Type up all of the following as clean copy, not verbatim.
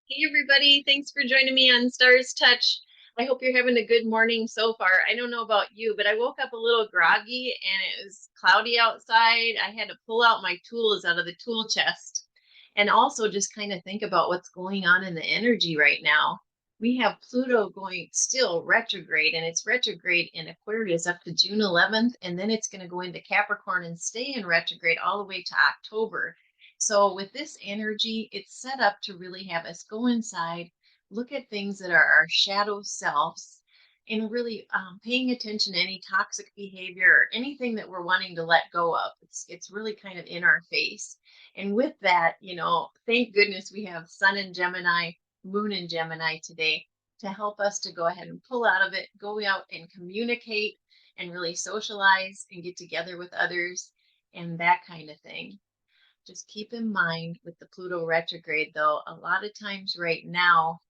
Hey everybody, thanks for joining me on Stars Touch. I hope you're having a good morning so far. I don't know about you, but I woke up a little groggy and it was cloudy outside. I had to pull out my tools out of the tool chest and also just kind of think about what's going on in the energy right now. We have Pluto going still retrograde, and it's retrograde in Aquarius up to June 11th, and then it's going to go into Capricorn and stay in retrograde all the way to October. So with this energy, it's set up to really have us go inside, look at things that are our shadow selves, and really paying attention to any toxic behavior or anything that we're wanting to let go of. It's really kind of in our face. And with that, thank goodness we have Sun in Gemini, Moon in Gemini today to help us to go ahead and pull out of it, go out and communicate and really socialize and get together with others and that kind of thing. Just keep in mind with the Pluto retrograde, though, a lot of times right now,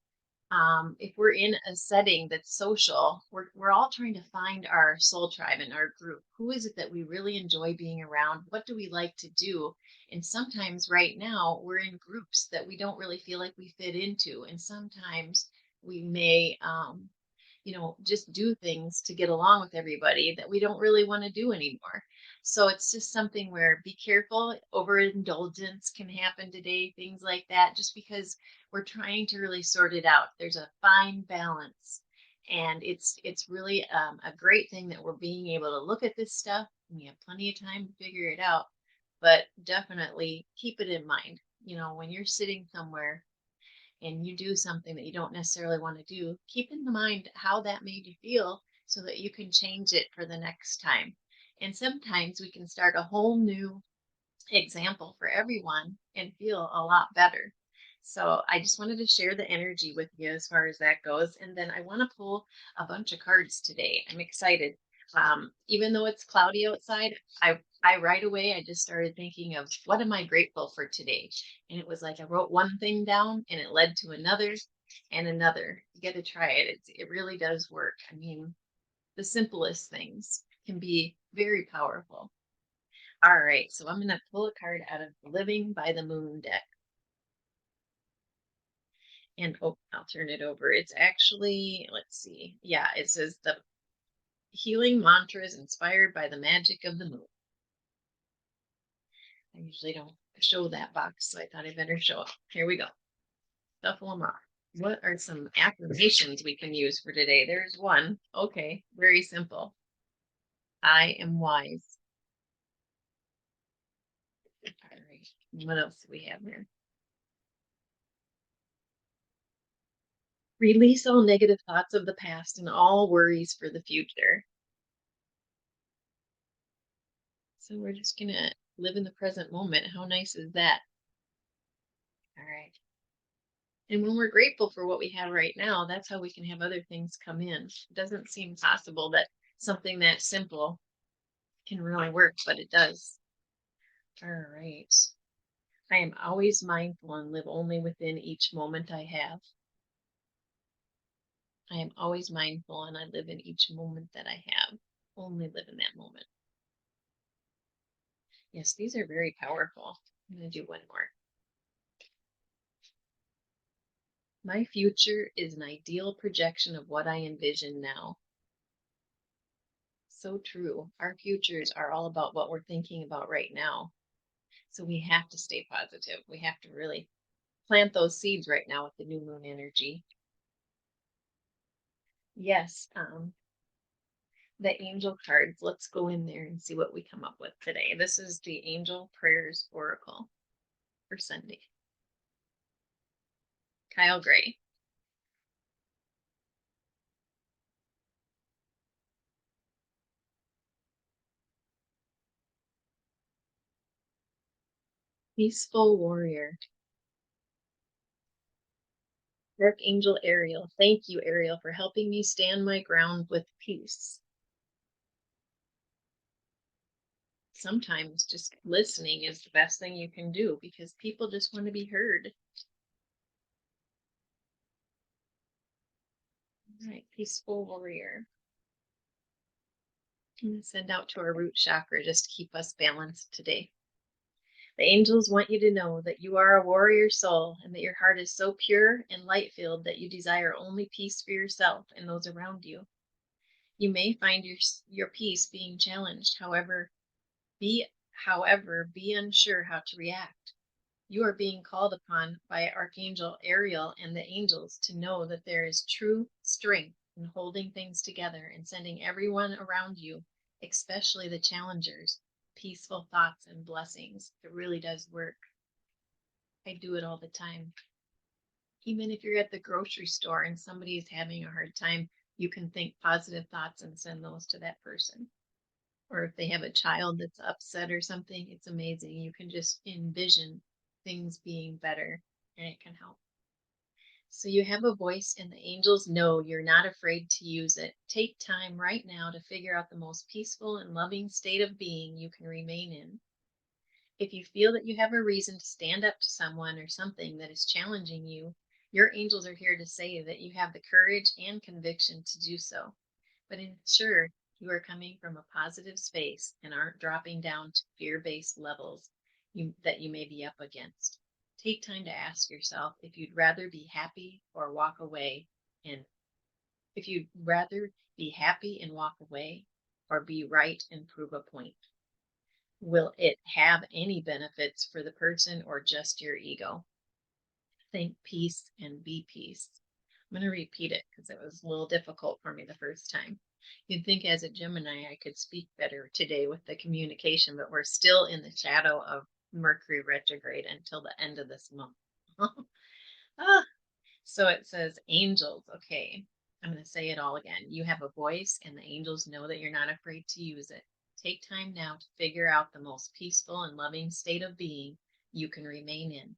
if we're in a setting that's social, we're all trying to find our soul tribe and our group. Who is it that we really enjoy being around? What do we like to do? And sometimes right now, we're in groups that we don't really feel like we fit into. And sometimes we may, just do things to get along with everybody that we don't really want to do anymore. So it's just something where be careful. Overindulgence can happen today, things like that, just because we're trying to really sort it out. There's a fine balance. And it's really a great thing that we're being able to look at this stuff. We have plenty of time to figure it out, but definitely keep it in mind. When you're sitting somewhere and you do something that you don't necessarily want to do, keep in mind how that made you feel so that you can change it for the next time. And sometimes we can start a whole new example for everyone and feel a lot better. So I just wanted to share the energy with you as far as that goes. And then I want to pull a bunch of cards today. I'm excited. Even though it's cloudy outside, I right away I just started thinking of what am I grateful for today? And it was like I wrote one thing down and it led to another and another. You got to try it. It really does work. I mean, the simplest things can be very powerful. All right, so I'm going to pull a card out of the Living by the Moon deck. And I'll turn it over. It's actually, let's see. Yeah, it says the healing mantra is inspired by the magic of the moon. I usually don't show that box, so I thought I better show it. Here we go. Shuffle them off. What are some affirmations we can use for today? There's one. Okay, very simple. I am wise. All right. What else do we have here? Release all negative thoughts of the past and all worries for the future. So we're just going to live in the present moment. How nice is that? All right. And when we're grateful for what we have right now, that's how we can have other things come in. It doesn't seem possible that something that simple can really work, but it does. All right. I am always mindful and live only within each moment I have. I am always mindful and I live in each moment that I have. Only live in that moment. Yes, these are very powerful. I'm going to do one more. My future is an ideal projection of what I envision now. So true. Our futures are all about what we're thinking about right now. So we have to stay positive. We have to really plant those seeds right now with the new moon energy. Yes, the angel cards. Let's go in there and see what we come up with today. This is the Angel Prayers Oracle for Sunday. Kyle Gray. Peaceful Warrior. Archangel Ariel. Thank you, Ariel, for helping me stand my ground with peace. Sometimes just listening is the best thing you can do because people just want to be heard. All right, Peaceful Warrior. I'm going to send out to our root chakra just to keep us balanced today. The angels want you to know that you are a warrior soul and that your heart is so pure and light filled that you desire only peace for yourself and those around you. You may find your peace being challenged, be be unsure how to react. You are being called upon by Archangel Ariel and the angels to know that there is true strength in holding things together and sending everyone around you, especially the challengers, peaceful thoughts and blessings. It really does work. I do it all the time. Even if you're at the grocery store and somebody is having a hard time, you can think positive thoughts and send those to that person. Or if they have a child that's upset or something, it's amazing. You can just envision things being better and it can help. So you have a voice, and the angels know you're not afraid to use it. Take time right now to figure out the most peaceful and loving state of being you can remain in. If you feel that you have a reason to stand up to someone or something that is challenging you, your angels are here to say that you have the courage and conviction to do so. But ensure you are coming from a positive space and aren't dropping down to fear-based levels that you may be up against. Take time to ask yourself if you'd rather be happy or walk away, and if you'd rather be happy and walk away or be right and prove a point. Will it have any benefits for the person or just your ego? Think peace and be peace. I'm going to repeat it because it was a little difficult for me the first time. You'd think as a Gemini I could speak better today with the communication, but we're still in the shadow of Mercury retrograde until the end of this month. Ah, so it says angels. Okay, I'm going to say it all again. You have a voice, and the angels know that you're not afraid to use it. Take time now to figure out the most peaceful and loving state of being you can remain in.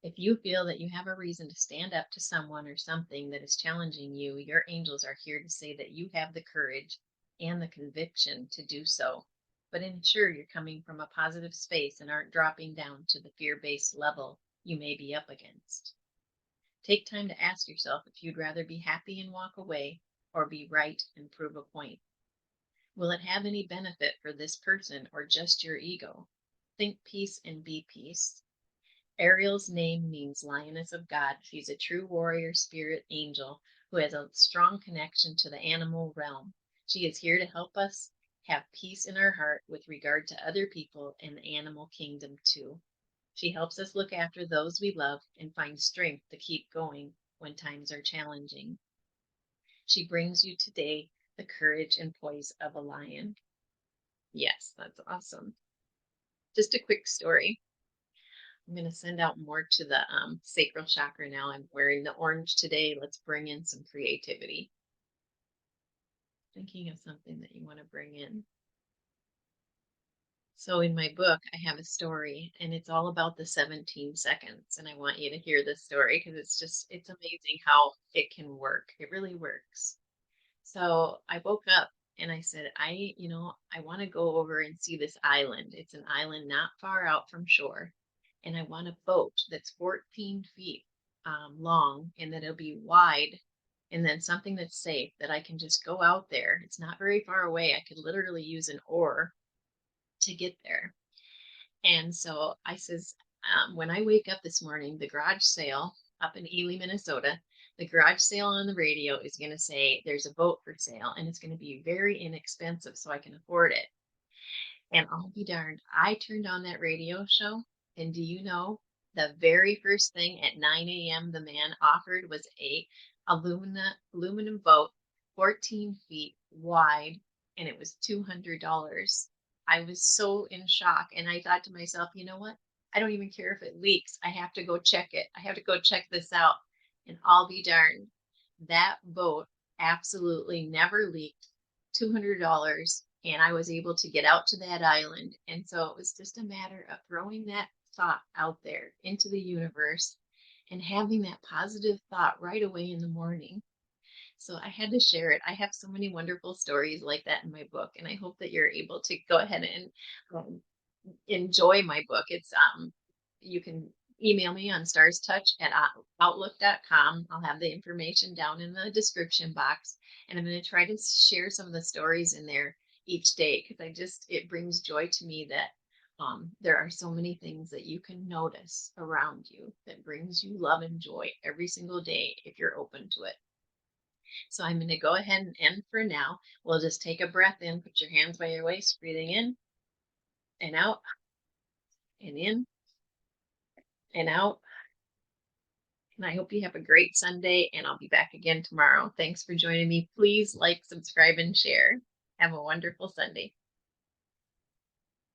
If you feel that you have a reason to stand up to someone or something that is challenging you, your angels are here to say that you have the courage and the conviction to do so. But ensure you're coming from a positive space and aren't dropping down to the fear-based level you may be up against. Take time to ask yourself if you'd rather be happy and walk away or be right and prove a point. Will it have any benefit for this person or just your ego? Think peace and be peace. Ariel's name means Lioness of God. She's a true warrior spirit angel who has a strong connection to the animal realm. She is here to help us have peace in our heart with regard to other people and the animal kingdom too. She helps us look after those we love and find strength to keep going when times are challenging. She brings you today the courage and poise of a lion. Yes, that's awesome. Just a quick story. I'm going to send out more to the sacral chakra now. I'm wearing the orange today. Let's bring in some creativity. Thinking of something that you want to bring in. So in my book, I have a story, and it's all about the 17 seconds. And I want you to hear this story because it's amazing how it can work. It really works. So I woke up and I said, I want to go over and see this island. It's an island not far out from shore. And I want a boat that's 14 feet long and that it'll be wide, and then something that's safe that I can just go out there. It's not very far away. I could literally use an oar to get there. And so I says, when I wake up this morning, the garage sale up in Ely, Minnesota, the garage sale on the radio is going to say there's a boat for sale and it's going to be very inexpensive so I can afford it. And I'll be darned, I turned on that radio show, and do you know the very first thing at 9 a.m. the man offered was a aluminum boat, 14 feet wide, and it was $200. I was so in shock, and I thought to myself, you know what? I don't even care if it leaks. I have to go check it. I have to go check this out. And I'll be darned, that boat absolutely never leaked. $200, and I was able to get out to that island. And so it was just a matter of throwing that thought out there into the universe and having that positive thought right away in the morning. So I had to share it. I have so many wonderful stories like that in my book, and I hope that you're able to go ahead and um, enjoy my book. It's you can email me on starstouch@outlook.com. I'll have the information down in the description box, and I'm going to try to share some of the stories in there each day because it brings joy to me that There are so many things that you can notice around you that brings you love and joy every single day if you're open to it. So I'm going to go ahead and end for now. We'll just take a breath in, put your hands by your waist, breathing in and out and in and out. And I hope you have a great Sunday, and I'll be back again tomorrow. Thanks for joining me. Please like, subscribe, and share. Have a wonderful Sunday.